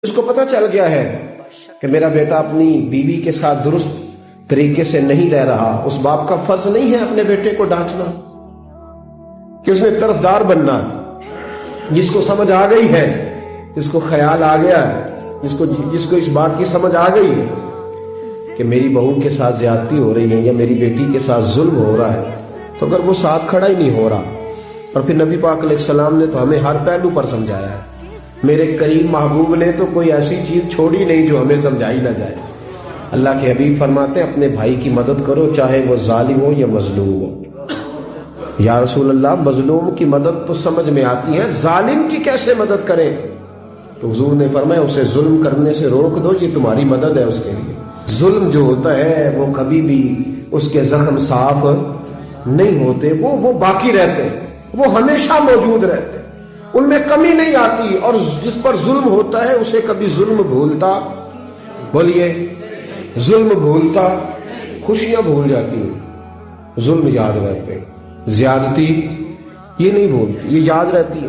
اس کو پتہ چل گیا ہے کہ میرا بیٹا اپنی بیوی کے ساتھ درست طریقے سے نہیں رہ رہا، اس باپ کا فرض نہیں ہے اپنے بیٹے کو ڈانٹنا کہ اس نے طرفدار بننا۔ جس کو سمجھ آ گئی ہے، جس کو خیال آ گیا ہے، جس کو اس بات کی سمجھ آ گئی ہے کہ میری بہو کے ساتھ زیادتی ہو رہی ہے یا میری بیٹی کے ساتھ ظلم ہو رہا ہے، تو اگر وہ ساتھ کھڑا ہی نہیں ہو رہا، اور پھر نبی پاک علیہ السلام نے تو ہمیں ہر پہلو پر سمجھایا ہے، میرے کریم محبوب نے تو کوئی ایسی چیز چھوڑی نہیں جو ہمیں سمجھائی نہ جائے۔ اللہ کے حبیب فرماتے ہیں اپنے بھائی کی مدد کرو چاہے وہ ظالم ہو یا مظلوم ہو۔ یا رسول اللہ، مظلوم کی مدد تو سمجھ میں آتی ہے، ظالم کی کیسے مدد کریں؟ تو حضور نے فرمایا اسے ظلم کرنے سے روک دو، یہ تمہاری مدد ہے اس کے لیے۔ ظلم جو ہوتا ہے وہ کبھی بھی اس کے زخم صاف نہیں ہوتے، وہ باقی رہتے ہیں، وہ ہمیشہ موجود رہتے ہیں، ان میں کمی نہیں آتی، اور جس پر ظلم ہوتا ہے اسے کبھی ظلم بھولتا، بولیے ظلم بھولتا خوشیاں بھول جاتی ہیں، ظلم یاد رہتے ہیں، زیادتی یہ نہیں بھولتی، یہ یاد رہتی ہے۔